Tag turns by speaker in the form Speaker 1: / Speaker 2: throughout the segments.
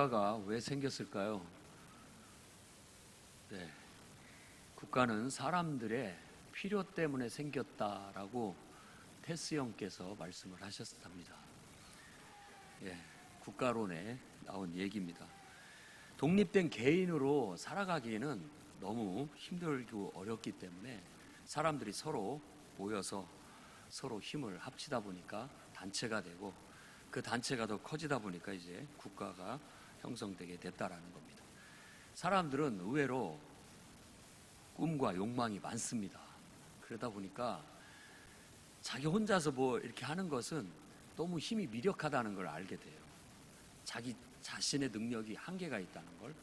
Speaker 1: 국가가 왜 생겼을까요? 네, 국가는 사람들의 필요 때문에 생겼다라고 테스 형께서 말씀을 하셨답니다. 예, 국가론에 나온 얘기입니다. 독립된 개인으로 살아가기에는 너무 힘들고 어렵기 때문에 사람들이 서로 모여서 서로 힘을 합치다 보니까 단체가 되고, 그 단체가 더 커지다 보니까 이제 국가가 형성되게 됐다라는 겁니다. 사람들은 의외로 꿈과 욕망이 많습니다. 그러다 보니까 자기 혼자서 뭐 이렇게 하는 것은 너무 힘이 미력하다는 걸 알게 돼요. 자기 자신의 능력이 한계가 있다는 걸.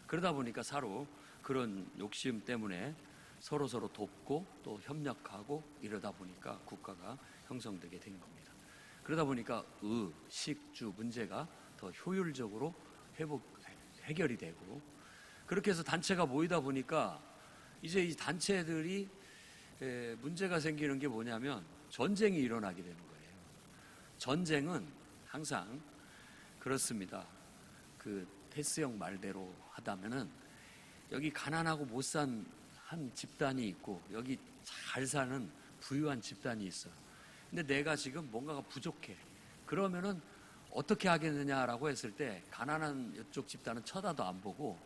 Speaker 1: 그러다 보니까 서로 그런 욕심 때문에 서로 돕고 또 협력하고 이러다 보니까 국가가 형성되게 된 겁니다. 그러다 보니까 식주 문제가 더 효율적으로 해결이 되고, 그렇게 해서 단체가 모이다 보니까 이제 이 단체들이 문제가 생기는 게 뭐냐면 전쟁이 일어나게 되는 거예요. 전쟁은 항상 그렇습니다. 그 테스 형 말대로 하다면은 여기 가난하고 못 산 한 집단이 있고 여기 잘 사는 부유한 집단이 있어요. 근데 내가 지금 뭔가가 부족해. 그러면은 어떻게 하겠느냐라고 했을 때 가난한 이쪽 집단은 쳐다도 안 보고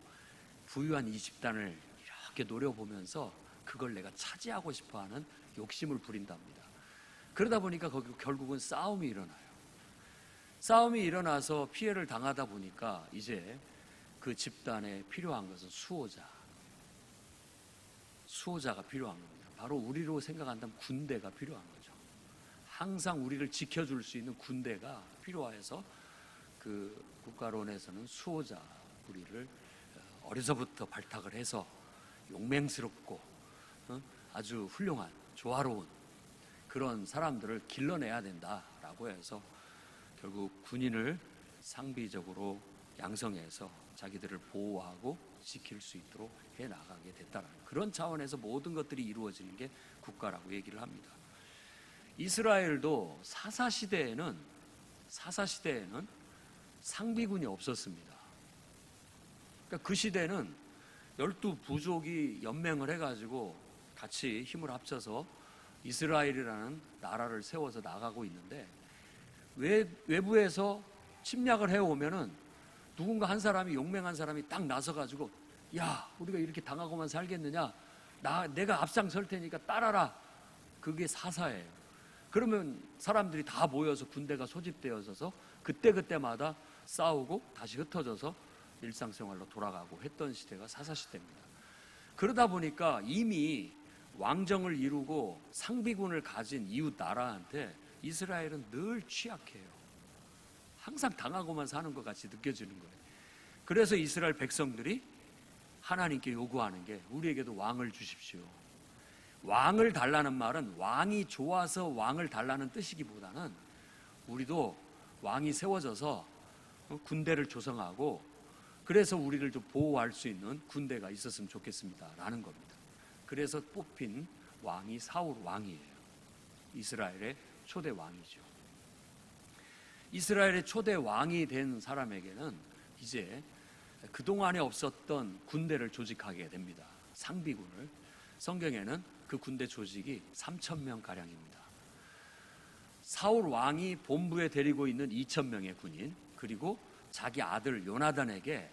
Speaker 1: 부유한 이 집단을 이렇게 노려보면서 그걸 내가 차지하고 싶어하는 욕심을 부린답니다. 그러다 보니까 거기 결국은 싸움이 일어나요. 싸움이 일어나서 피해를 당하다 보니까 이제 그 집단에 필요한 것은 수호자가 필요한 겁니다. 바로 우리로 생각한다면 군대가 필요한 거죠. 항상 우리를 지켜줄 수 있는 군대가 필요해서 그 국가론에서는 수호자, 우리를 어려서부터 발탁을 해서 용맹스럽고 아주 훌륭한 조화로운 그런 사람들을 길러내야 된다라고 해서 결국 군인을 상비적으로 양성해서 자기들을 보호하고 지킬 수 있도록 해나가게 됐다는 그런 차원에서 모든 것들이 이루어지는 게 국가라고 얘기를 합니다. 이스라엘도 사사시대에는 상비군이 없었습니다. 그러니까 그 시대는 12부족이 연맹을 해가지고 같이 힘을 합쳐서 이스라엘이라는 나라를 세워서 나가고 있는데, 외부에서 침략을 해오면은 누군가 한 사람이, 용맹한 사람이 딱 나서가지고 야, 우리가 이렇게 당하고만 살겠느냐, 내가 앞장설 테니까 따라라. 그게 사사예요. 그러면 사람들이 다 모여서 군대가 소집되어서 그때마다 싸우고 다시 흩어져서 일상생활로 돌아가고 했던 시대가 사사시대입니다. 그러다 보니까 이미 왕정을 이루고 상비군을 가진 이웃 나라한테 이스라엘은 늘 취약해요. 항상 당하고만 사는 것 같이 느껴지는 거예요. 그래서 이스라엘 백성들이 하나님께 요구하는 게 우리에게도 왕을 주십시오. 왕을 달라는 말은 왕이 좋아서 왕을 달라는 뜻이기보다는 우리도 왕이 세워져서 군대를 조성하고 그래서 우리를 좀 보호할 수 있는 군대가 있었으면 좋겠습니다 라는 겁니다. 그래서 뽑힌 왕이 사울 왕이에요. 이스라엘의 초대 왕이죠. 이스라엘의 초대 왕이 된 사람에게는 이제 그동안에 없었던 군대를 조직하게 됩니다. 상비군을. 성경에는 그 군대 조직이 3,000명 가량입니다. 사울 왕이 본부에 데리고 있는 2,000명의 군인, 그리고 자기 아들 요나단에게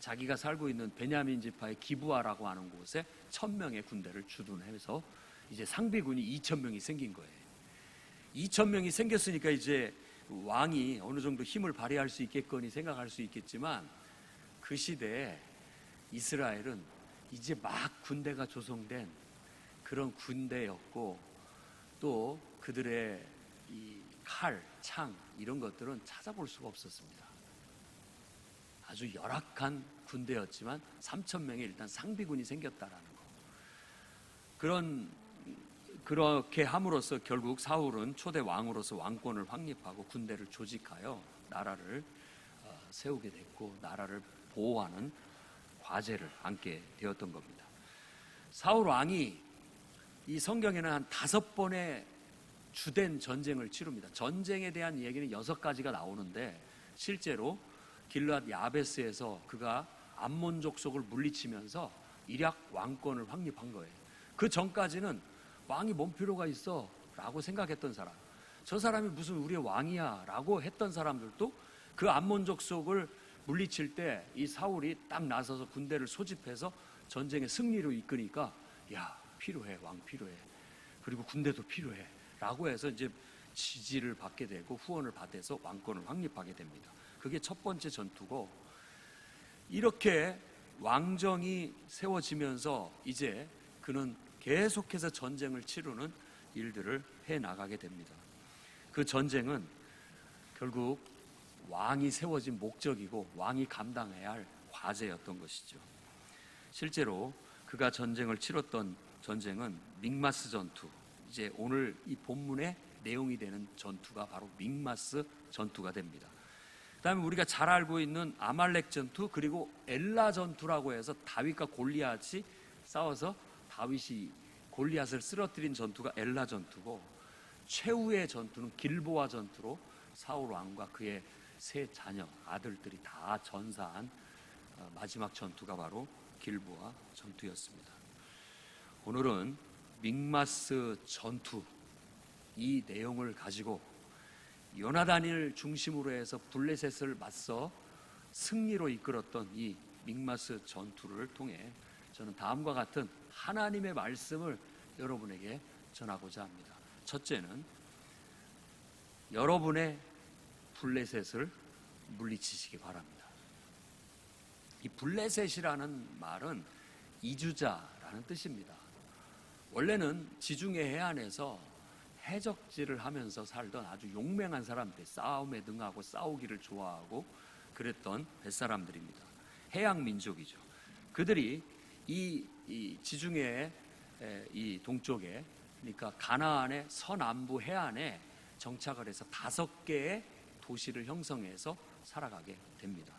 Speaker 1: 자기가 살고 있는 베냐민 지파의 기브아라고 하는 곳에 1,000명의 군대를 주둔해서 이제 상비군이 2,000명이 생긴 거예요. 2,000명이 생겼으니까 이제 왕이 어느 정도 힘을 발휘할 수 있겠거니 생각할 수 있겠지만, 그 시대에 이스라엘은 이제 막 군대가 조성된 그런 군대였고, 또 그들의 이 칼, 창 이런 것들은 찾아볼 수가 없었습니다. 아주 열악한 군대였지만 3,000명의 일단 상비군이 생겼다라는 거. 그렇게 함으로써 결국 사울은 초대 왕으로서 왕권을 확립하고 군대를 조직하여 나라를 세우게 됐고, 나라를 보호하는 과제를 안게 되었던 겁니다. 사울 왕이 이 성경에는 한 5번의 주된 전쟁을 치릅니다. 전쟁에 대한 얘기는 6가지가 나오는데 실제로 길르앗 야베스에서 그가 암몬 족속을 물리치면서 일약 왕권을 확립한 거예요. 그 전까지는 왕이 뭔 필요가 있어 라고 생각했던 사람, 저 사람이 무슨 우리의 왕이야 라고 했던 사람들도 그 암몬 족속을 물리칠 때 이 사울이 딱 나서서 군대를 소집해서 전쟁의 승리로 이끄니까 야, 필요해, 왕 필요해, 그리고 군대도 필요해 라고 해서 이제 지지를 받게 되고 후원을 받아서 왕권을 확립하게 됩니다. 그게 첫 번째 전투고, 이렇게 왕정이 세워지면서 이제 그는 계속해서 전쟁을 치르는 일들을 해나가게 됩니다. 그 전쟁은 결국 왕이 세워진 목적이고 왕이 감당해야 할 과제였던 것이죠. 실제로 그가 전쟁을 치렀던 전쟁은 믹마스 전투, 이제 오늘 이 본문의 내용이 되는 전투가 바로 믹마스 전투가 됩니다. 그 다음에 우리가 잘 알고 있는 아말렉 전투, 그리고 엘라 전투라고 해서 다윗과 골리앗이 싸워서 다윗이 골리앗을 쓰러뜨린 전투가 엘라 전투고, 최후의 전투는 길보아 전투로 사울 왕과 그의 세 자녀 아들들이 다 전사한 마지막 전투가 바로 길보아 전투였습니다. 오늘은 믹마스 전투, 이 내용을 가지고 요나단을 중심으로 해서 블레셋을 맞서 승리로 이끌었던 이 믹마스 전투를 통해 저는 다음과 같은 하나님의 말씀을 여러분에게 전하고자 합니다. 첫째는 여러분의 블레셋을 물리치시기 바랍니다. 이 블레셋이라는 말은 이주자라는 뜻입니다. 원래는 지중해 해안에서 해적질을 하면서 살던 아주 용맹한 사람들, 싸움에 능하고 싸우기를 좋아하고 그랬던 뱃사람들입니다. 해양 민족이죠. 그들이 이 지중해 이 동쪽에, 그러니까 가나안의 서남부 해안에 정착을 해서 5개의 도시를 형성해서 살아가게 됩니다.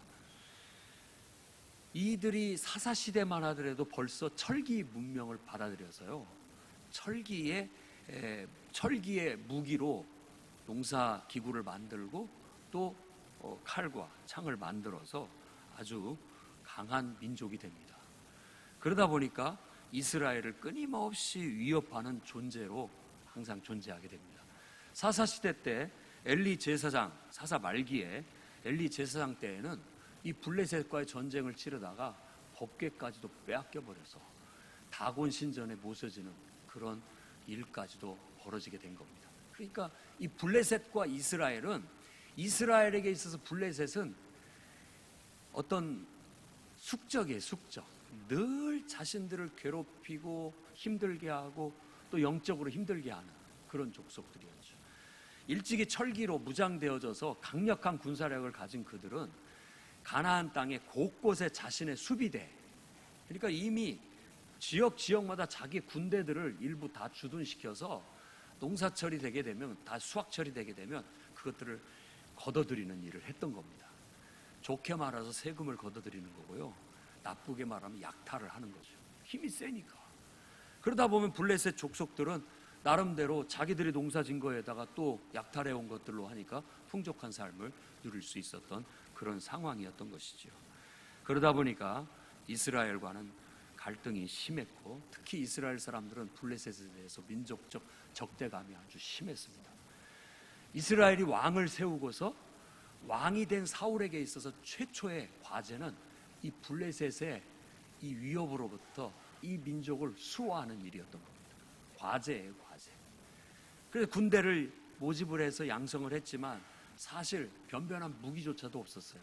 Speaker 1: 이들이 사사시대만 하더라도 벌써 철기 문명을 받아들여서요, 철기의 무기로 농사 기구를 만들고 또 칼과 창을 만들어서 아주 강한 민족이 됩니다. 그러다 보니까 이스라엘을 끊임없이 위협하는 존재로 항상 존재하게 됩니다. 사사시대 때 엘리 제사장, 사사 말기에 엘리 제사장 때에는 이 블레셋과의 전쟁을 치르다가 법궤까지도 빼앗겨버려서 다곤 신전에 모셔지는 그런 일까지도 벌어지게 된 겁니다. 그러니까 이 블레셋과 이스라엘은, 이스라엘에게 있어서 블레셋은 어떤 숙적이에요, 숙적. 늘 자신들을 괴롭히고 힘들게 하고 또 영적으로 힘들게 하는 그런 족속들이었죠. 일찍이 철기로 무장되어져서 강력한 군사력을 가진 그들은 가나안 땅의 곳곳에 자신의 수비대, 그러니까 이미 지역마다 자기 군대들을 일부 다 주둔시켜서 농사철이 되게 되면, 다 수확철이 되게 되면 그것들을 걷어들이는 일을 했던 겁니다. 좋게 말해서 세금을 걷어들이는 거고요, 나쁘게 말하면 약탈을 하는 거죠. 힘이 세니까. 그러다 보면 블레셋 족속들은 나름대로 자기들이 농사진 거에다가 또 약탈해온 것들로 하니까 풍족한 삶을 누릴 수 있었던 그런 상황이었던 것이죠. 그러다 보니까 이스라엘과는 갈등이 심했고, 특히 이스라엘 사람들은 블레셋에 대해서 민족적 적대감이 아주 심했습니다. 이스라엘이 왕을 세우고서 왕이 된 사울에게 있어서 최초의 과제는 이 블레셋의 이 위협으로부터 이 민족을 수호하는 일이었던 겁니다. 과제예요, 과제. 그래서 군대를 모집을 해서 양성을 했지만 사실 변변한 무기조차도 없었어요.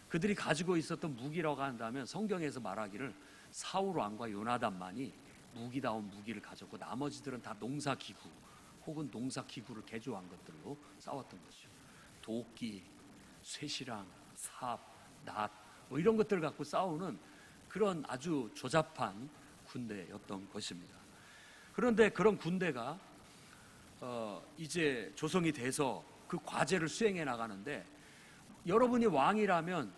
Speaker 1: 그들이 가지고 있었던 무기라고 한다면 성경에서 말하기를 사울 왕과 요나단만이 무기다운 무기를 가졌고 나머지들은 다 농사기구 혹은 농사기구를 개조한 것들로 싸웠던 것이죠. 도끼, 쇠시랑, 삽, 낫 뭐 이런 것들을 갖고 싸우는 그런 아주 조잡한 군대였던 것입니다. 그런데 그런 군대가 이제 조성이 돼서 그 과제를 수행해 나가는데, 여러분이 왕이라면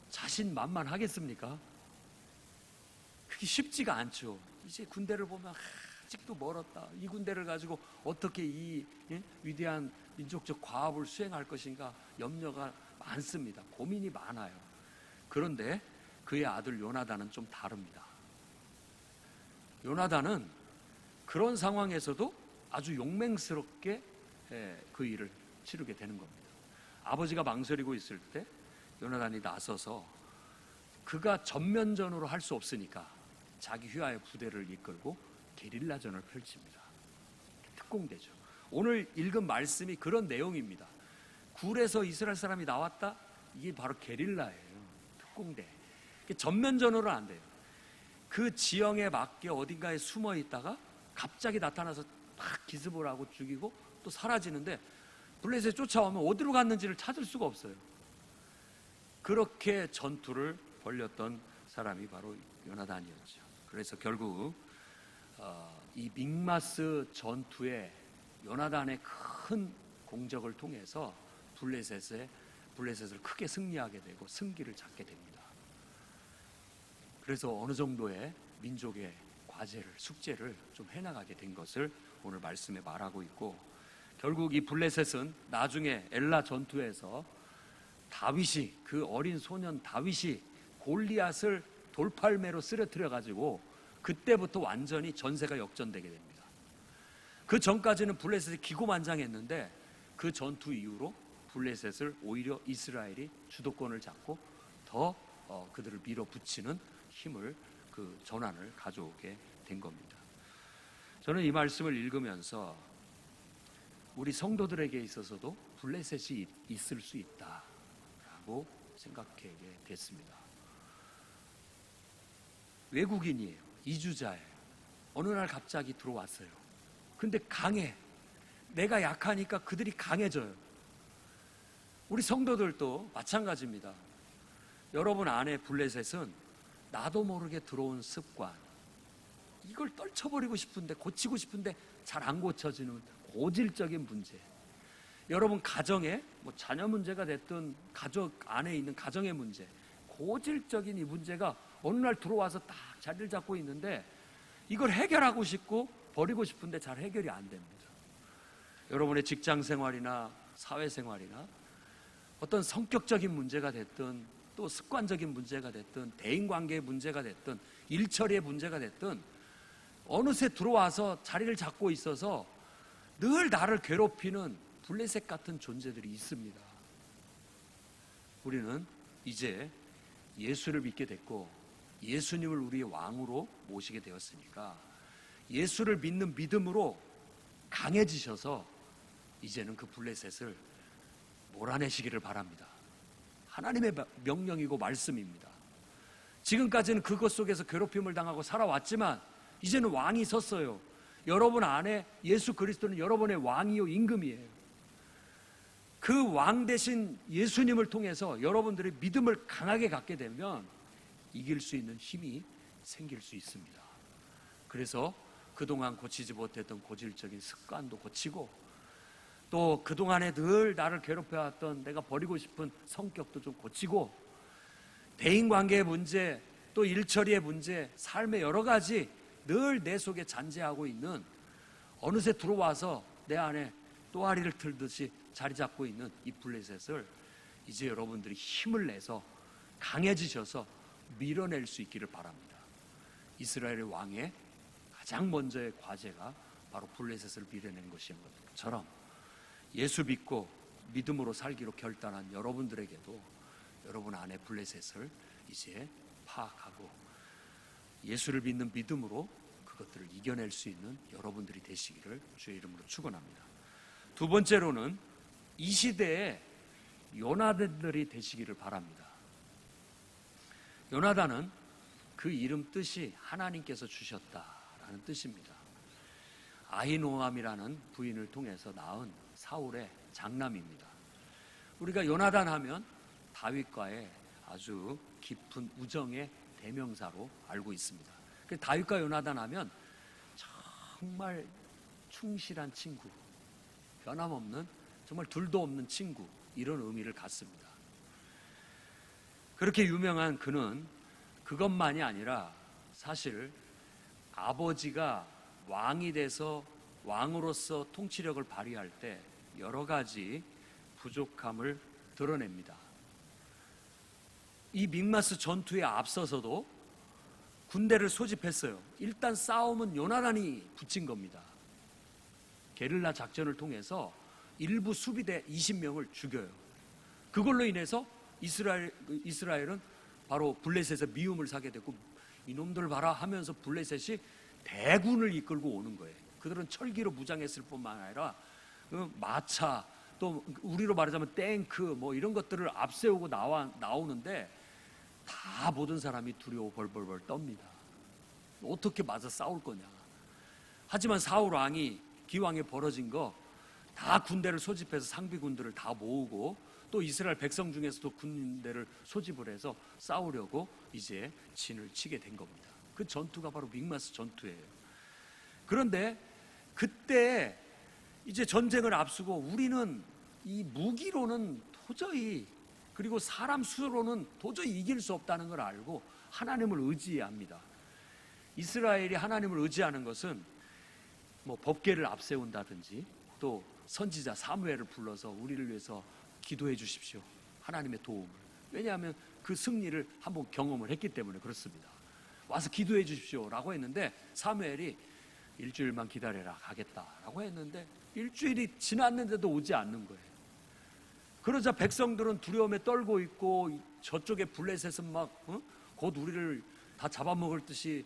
Speaker 1: 자신만만하겠습니까? 그게 쉽지가 않죠. 이제 군대를 보면 아직도 멀었다. 이 군대를 가지고 어떻게 이 위대한 민족적 과업을 수행할 것인가 염려가 많습니다. 고민이 많아요. 그런데 그의 아들 요나단은 좀 다릅니다. 요나단은 그런 상황에서도 아주 용맹스럽게 그 일을 치르게 되는 겁니다. 아버지가 망설이고 있을 때 요나단이 나서서 그가 전면전으로 할 수 없으니까 자기 휘하의 부대를 이끌고 게릴라전을 펼칩니다. 특공대죠. 오늘 읽은 말씀이 그런 내용입니다. 굴에서 이스라엘 사람이 나왔다? 이게 바로 게릴라예요. 특공대. 전면전으로 안 돼요. 그 지형에 맞게 어딘가에 숨어 있다가 갑자기 나타나서 막 기습을 하고 죽이고 또 사라지는데 블레셋에 쫓아오면 어디로 갔는지를 찾을 수가 없어요. 그렇게 전투를 벌였던 사람이 바로 요나단이었죠. 그래서 결국 이 믹마스 전투에 요나단의 큰 공적을 통해서 블레셋을 크게 승리하게 되고 승기를 잡게 됩니다. 그래서 어느 정도의 민족의 과제를, 숙제를 좀 해나가게 된 것을 오늘 말씀에 말하고 있고, 결국 이 블레셋은 나중에 엘라 전투에서 다윗이, 그 어린 소년 다윗이 골리앗을 돌팔매로 쓰러뜨려 가지고 그때부터 완전히 전세가 역전되게 됩니다. 그 전까지는 블레셋이 기고만장했는데 그 전투 이후로 블레셋을 오히려 이스라엘이 주도권을 잡고 더 그들을 밀어붙이는 힘을, 그 전환을 가져오게 된 겁니다. 저는 이 말씀을 읽으면서 우리 성도들에게 있어서도 블레셋이 있을 수 있다라고 생각하게 됐습니다. 외국인이에요. 이주자예요. 어느 날 갑자기 들어왔어요. 근데 강해. 내가 약하니까 그들이 강해져요. 우리 성도들도 마찬가지입니다. 여러분 안에 블레셋은 나도 모르게 들어온 습관, 이걸 떨쳐버리고 싶은데, 고치고 싶은데 잘 안 고쳐지는 고질적인 문제. 여러분 가정에 자녀 문제가 됐든 가족 안에 있는 가정의 문제, 고질적인 이 문제가 어느 날 들어와서 딱 자리를 잡고 있는데 이걸 해결하고 싶고 버리고 싶은데 잘 해결이 안 됩니다. 여러분의 직장 생활이나 사회 생활이나 어떤 성격적인 문제가 됐든 또 습관적인 문제가 됐든 대인관계의 문제가 됐든 일처리의 문제가 됐든 어느새 들어와서 자리를 잡고 있어서 늘 나를 괴롭히는 블레셋 같은 존재들이 있습니다. 우리는 이제 예수를 믿게 됐고 예수님을 우리의 왕으로 모시게 되었으니까 예수를 믿는 믿음으로 강해지셔서 이제는 그 블레셋을 몰아내시기를 바랍니다. 하나님의 명령이고 말씀입니다. 지금까지는 그것 속에서 괴롭힘을 당하고 살아왔지만 이제는 왕이 섰어요. 여러분 안에 예수 그리스도는 여러분의 왕이요 임금이에요. 그 왕 대신 예수님을 통해서 여러분들의 믿음을 강하게 갖게 되면 이길 수 있는 힘이 생길 수 있습니다. 그래서 그동안 고치지 못했던 고질적인 습관도 고치고 또 그동안에 늘 나를 괴롭혀왔던 내가 버리고 싶은 성격도 좀 고치고 대인관계의 문제, 또 일처리의 문제, 삶의 여러 가지 늘 내 속에 잔재하고 있는, 어느새 들어와서 내 안에 또아리를 틀듯이 자리 잡고 있는 이 블레셋을 이제 여러분들이 힘을 내서 강해지셔서 밀어낼 수 있기를 바랍니다. 이스라엘의 왕의 가장 먼저의 과제가 바로 블레셋을 밀어내는 것인 것처럼 예수 믿고 믿음으로 살기로 결단한 여러분들에게도 여러분 안에 블레셋을 이제 파악하고 예수를 믿는 믿음으로 그것들을 이겨낼 수 있는 여러분들이 되시기를 주의 이름으로 축원합니다. 두 번째로는 이 시대에 요나단들이 되시기를 바랍니다. 요나단은 그 이름 뜻이 하나님께서 주셨다라는 뜻입니다. 아히노암이라는 부인을 통해서 낳은 사울의 장남입니다. 우리가 요나단 하면 다윗과의 아주 깊은 우정의 대명사로 알고 있습니다. 다윗과 요나단 하면 정말 충실한 친구, 변함없는, 정말 둘도 없는 친구, 이런 의미를 갖습니다. 그렇게 유명한 그는 그것만이 아니라 사실 아버지가 왕이 돼서 왕으로서 통치력을 발휘할 때 여러 가지 부족함을 드러냅니다. 이 믹마스 전투에 앞서서도 군대를 소집했어요. 일단 싸움은 요나단이 붙인 겁니다. 게릴라 작전을 통해서 일부 수비대 20명을 죽여요. 그걸로 인해서 이스라엘은 바로 블레셋의 미움을 사게 됐고, 이놈들 봐라 하면서 블레셋이 대군을 이끌고 오는 거예요. 그들은 철기로 무장했을 뿐만 아니라 마차, 또 우리로 말하자면 탱크 뭐 이런 것들을 앞세우고 나오는데 다 모든 사람이 두려워 벌벌벌 떱니다. 어떻게 맞아 싸울 거냐. 하지만 사울 왕이 기왕에 벌어진 거 다 군대를 소집해서 상비군들을 다 모으고 또 이스라엘 백성 중에서도 군대를 소집을 해서 싸우려고 이제 진을 치게 된 겁니다. 그 전투가 바로 믹마스 전투예요. 그런데 그때 이제 전쟁을 앞두고 우리는 이 무기로는 도저히, 그리고 사람 수로는 도저히 이길 수 없다는 걸 알고 하나님을 의지해야 합니다. 이스라엘이 하나님을 의지하는 것은 뭐 법궤를 앞세운다든지 또 선지자 사무엘을 불러서 우리를 위해서 기도해 주십시오. 하나님의 도움을. 왜냐하면 그 승리를 한번 경험을 했기 때문에 그렇습니다. 와서 기도해 주십시오 라고 했는데 사무엘이 일주일만 기다려라 가겠다라고 했는데 일주일이 지났는데도 오지 않는 거예요. 그러자 백성들은 두려움에 떨고 있고 저쪽에 블레셋은 막 곧 우리를 다 잡아먹을 듯이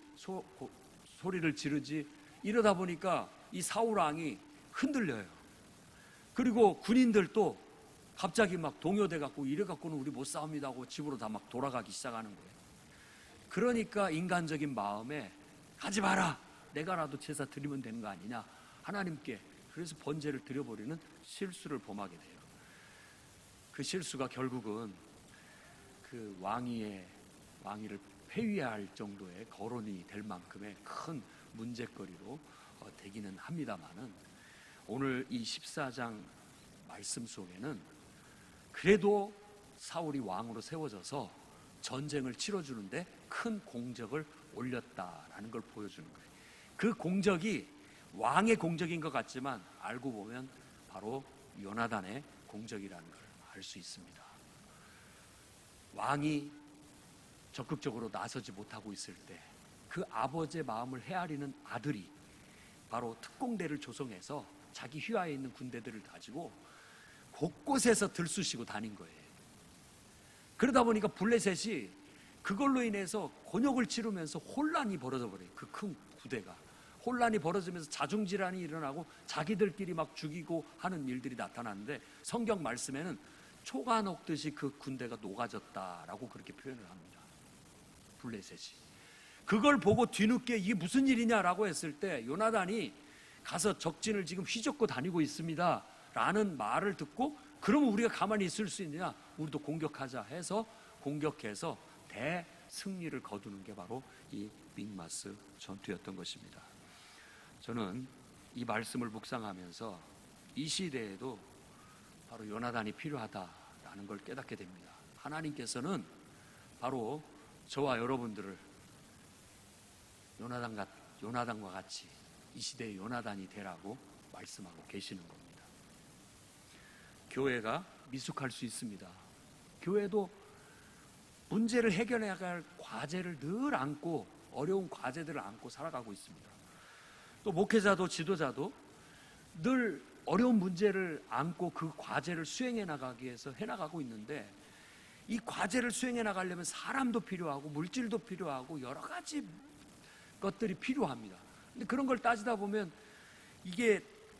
Speaker 1: 소리를 지르지. 이러다 보니까 이 사울 왕이 흔들려요. 그리고 군인들도 갑자기 막 동요돼 갖고 이래 갖고는 우리 못 싸웁니다 하고 집으로 다 막 돌아가기 시작하는 거예요. 그러니까 인간적인 마음에 가지 마라, 내가라도 제사 드리면 되는 거 아니냐, 하나님께. 그래서 번제를 드려버리는 실수를 범하게 돼요. 그 실수가 결국은 그 왕위를 폐위할 정도의 거론이 될 만큼의 큰 문제거리로 되기는 합니다만은, 오늘 이 14장 말씀 속에는 그래도 사울이 왕으로 세워져서 전쟁을 치러주는데 큰 공적을 올렸다라는 걸 보여주는 거예요. 그 공적이 왕의 공적인 것 같지만 알고 보면 바로 요나단의 공적이라는 걸 알 수 있습니다. 왕이 적극적으로 나서지 못하고 있을 때 그 아버지의 마음을 헤아리는 아들이 바로 특공대를 조성해서 자기 휘하에 있는 군대들을 가지고 곳곳에서 들쑤시고 다닌 거예요. 그러다 보니까 블레셋이 그걸로 인해서 곤욕을 치르면서 혼란이 벌어져 버려요. 그 큰 부대가 혼란이 벌어지면서 자중질환이 일어나고 자기들끼리 막 죽이고 하는 일들이 나타나는데, 성경 말씀에는 초가 녹듯이 그 군대가 녹아졌다라고 그렇게 표현을 합니다. 블레셋이. 그걸 보고 뒤늦게 이게 무슨 일이냐라고 했을 때 요나단이 가서 적진을 지금 휘젓고 다니고 있습니다 라는 말을 듣고, 그러면 우리가 가만히 있을 수 있느냐, 우리도 공격하자 해서 공격해서 대승리를 거두는 게 바로 이 믹마스 전투였던 것입니다. 저는 이 말씀을 묵상하면서 이 시대에도 바로 요나단이 필요하다라는 걸 깨닫게 됩니다. 하나님께서는 바로 저와 여러분들을 요나단과 같이 이 시대의 요나단이 되라고 말씀하고 계시는 겁니다. 교회가 미숙할 수 있습니다. 교회도 문제를 해결해 나갈 과제를 늘 안고, 어려운 과제들을 안고 살아가고 있습니다. 또 목회자도 지도자도 늘 어려운 문제를 안고 그 과제를 수행해 나가기 위해서 해나가고 있는데, 이 과제를 수행해 나가려면 사람도 필요하고 물질도 필요하고 여러 가지 것들이 필요합니다. 근데 그런 걸 따지다 보면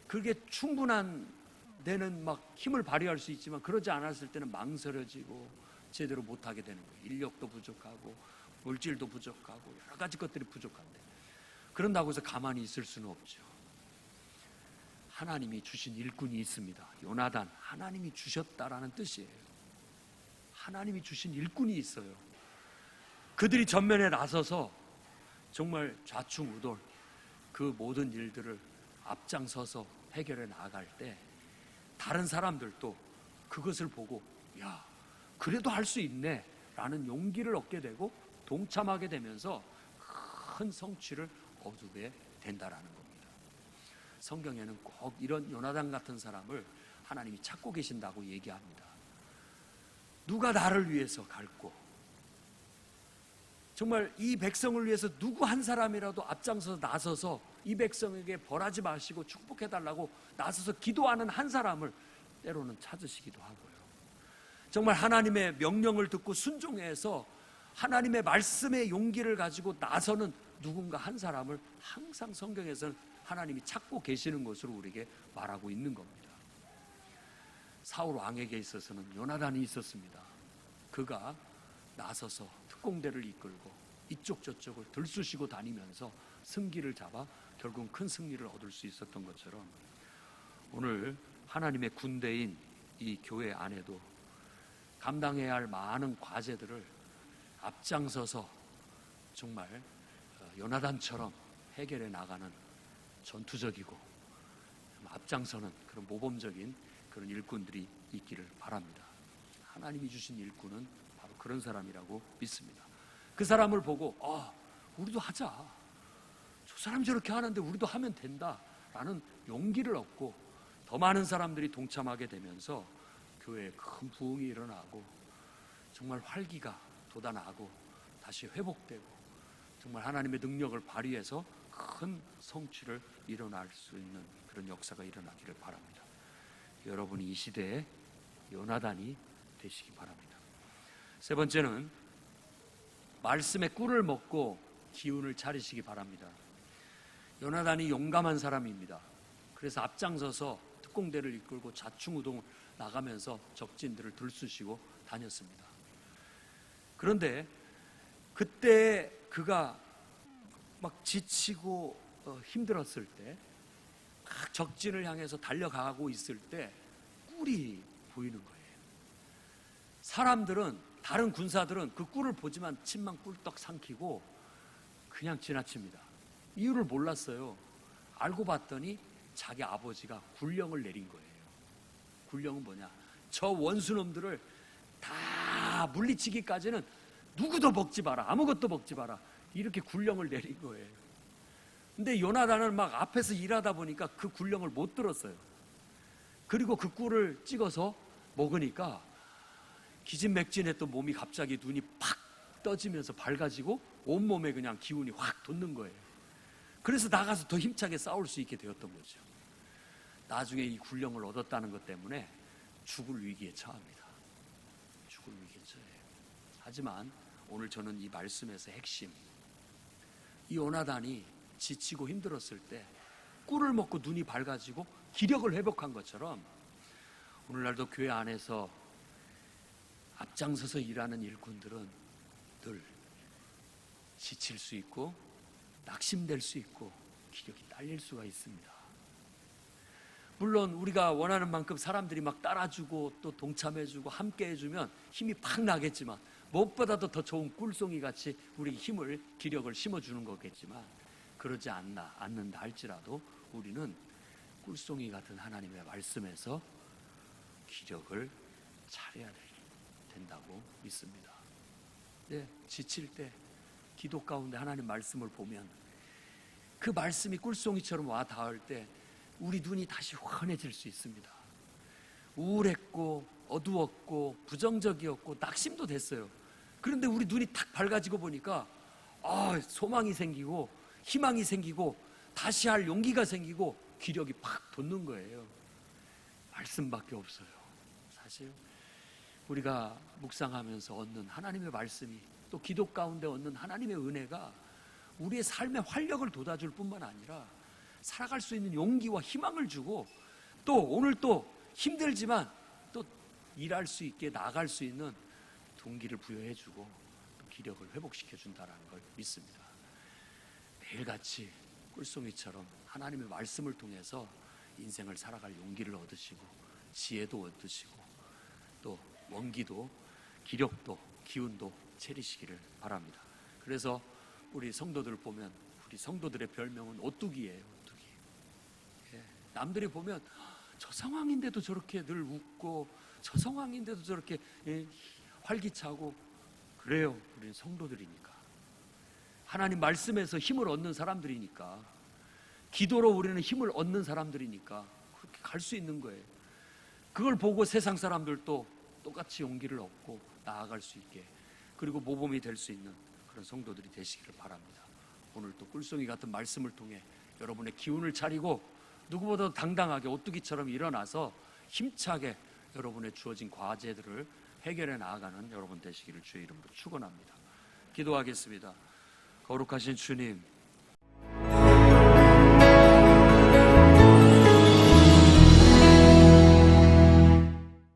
Speaker 1: 그게 충분한 데는 막 힘을 발휘할 수 있지만, 그러지 않았을 때는 망설여지고 제대로 못하게 되는 거예요. 인력도 부족하고 물질도 부족하고 여러 가지 것들이 부족한데, 그런다고 해서 가만히 있을 수는 없죠. 하나님이 주신 일꾼이 있습니다. 요나단, 하나님이 주셨다라는 뜻이에요. 하나님이 주신 일꾼이 있어요. 그들이 전면에 나서서 정말 좌충우돌 그 모든 일들을 앞장서서 해결해 나갈 때, 다른 사람들도 그것을 보고 야, 그래도 할 수 있네 라는 용기를 얻게 되고 동참하게 되면서 큰 성취를 거두게 된다라는 겁니다. 성경에는 꼭 이런 요나단 같은 사람을 하나님이 찾고 계신다고 얘기합니다. 누가 나를 위해서 갈고, 정말 이 백성을 위해서 누구 한 사람이라도 앞장서서 나서서 이 백성에게 벌하지 마시고 축복해달라고 나서서 기도하는 한 사람을 때로는 찾으시기도 하고요. 정말 하나님의 명령을 듣고 순종해서 하나님의 말씀의 용기를 가지고 나서는 누군가 한 사람을 항상 성경에서는 하나님이 찾고 계시는 것으로 우리에게 말하고 있는 겁니다. 사울 왕에게 있어서는 요나단이 있었습니다. 그가 나서서 특공대를 이끌고 이쪽 저쪽을 들쑤시고 다니면서 승기를 잡아 결국 큰 승리를 얻을 수 있었던 것처럼, 오늘 하나님의 군대인 이 교회 안에도 감당해야 할 많은 과제들을 앞장서서 정말 요나단처럼 해결해 나가는 전투적이고 앞장서는 그런 모범적인 그런 일꾼들이 있기를 바랍니다. 하나님이 주신 일꾼은 바로 그런 사람이라고 믿습니다. 그 사람을 보고 우리도 하자, 저 사람 저렇게 하는데 우리도 하면 된다라는 용기를 얻고 더 많은 사람들이 동참하게 되면서 교회에 큰 부흥이 일어나고 정말 활기가 돋아나고 다시 회복되고 정말 하나님의 능력을 발휘해서 큰 성취를 일어날 수 있는 그런 역사가 일어나기를 바랍니다. 여러분이 이 시대에 요나단이 되시기 바랍니다. 세 번째는 말씀의 꿀을 먹고 기운을 차리시기 바랍니다. 요나단이 용감한 사람입니다. 그래서 앞장서서 특공대를 이끌고 좌충우동 나가면서 적진들을 들쑤시고 다녔습니다. 그런데 그때 그가 막 지치고 힘들었을 때, 막 적진을 향해서 달려가고 있을 때 꿀이 보이는 거예요. 사람들은, 다른 군사들은 그 꿀을 보지만 침만 꿀떡 삼키고 그냥 지나칩니다. 이유를 몰랐어요. 알고 봤더니 자기 아버지가 굴령을 내린 거예요. 굴령은 뭐냐? 저 원수놈들을 다 물리치기까지는 누구도 먹지 마라, 아무것도 먹지 마라, 이렇게 굴령을 내린 거예요. 근데 요나단은 막 앞에서 일하다 보니까 그 굴령을 못 들었어요. 그리고 그 꿀을 찍어서 먹으니까 기진맥진했던 몸이 갑자기 눈이 팍 떠지면서 밝아지고 온몸에 그냥 기운이 확 돋는 거예요. 그래서 나가서 더 힘차게 싸울 수 있게 되었던 거죠. 나중에 이 굴령을 얻었다는 것 때문에 죽을 위기에 처합니다. 죽을 위기에 처해요. 하지만 오늘 저는 이 말씀에서 핵심, 이 요나단이 지치고 힘들었을 때 꿀을 먹고 눈이 밝아지고 기력을 회복한 것처럼 오늘날도 교회 안에서 앞장서서 일하는 일꾼들은 늘 지칠 수 있고 낙심될 수 있고 기력이 딸릴 수가 있습니다. 물론 우리가 원하는 만큼 사람들이 막 따라주고 또 동참해주고 함께 해주면 힘이 팍 나겠지만, 무엇보다도 더 좋은 꿀송이 같이 우리 힘을, 기력을 심어주는 거겠지만, 그러지 않는다 할지라도 우리는 꿀송이 같은 하나님의 말씀에서 기력을 차려야 된다고 믿습니다. 네, 지칠 때 기도 가운데 하나님 말씀을 보면 그 말씀이 꿀송이처럼 와 닿을 때 우리 눈이 다시 환해질 수 있습니다. 우울했고 어두웠고 부정적이었고 낙심도 됐어요. 그런데 우리 눈이 탁 밝아지고 보니까 소망이 생기고 희망이 생기고 다시 할 용기가 생기고 기력이 팍 돋는 거예요. 말씀밖에 없어요. 사실 우리가 묵상하면서 얻는 하나님의 말씀이, 또 기도 가운데 얻는 하나님의 은혜가 우리의 삶의 활력을 돋아줄 뿐만 아니라 살아갈 수 있는 용기와 희망을 주고, 또 오늘 또 힘들지만 또 일할 수 있게 나아갈 수 있는 동기를 부여해주고 또 기력을 회복시켜준다는 걸 믿습니다. 매일같이 꿀송이처럼 하나님의 말씀을 통해서 인생을 살아갈 용기를 얻으시고 지혜도 얻으시고 또 원기도 기력도 기운도 차리시기를 바랍니다. 그래서 우리 성도들 보면, 우리 성도들의 별명은 오뚜기예요. 오뚜기. 남들이 보면 저 상황인데도 저렇게 늘 웃고 저 상황인데도 저렇게 활기차고 그래요. 우리는 성도들이니까, 하나님 말씀에서 힘을 얻는 사람들이니까 기도로 우리는 힘을 얻는 사람들이니까 그렇게 갈 수 있는 거예요. 그걸 보고 세상 사람들도 똑같이 용기를 얻고 나아갈 수 있게, 그리고 모범이 될 수 있는 그런 성도들이 되시기를 바랍니다. 오늘 또 꿀송이 같은 말씀을 통해 여러분의 기운을 차리고 누구보다 당당하게 오뚜기처럼 일어나서 힘차게 여러분의 주어진 과제들을 해결해 나아가는 여러분 되시기를 주의 이름으로 축원합니다. 기도하겠습니다. 거룩하신 주님,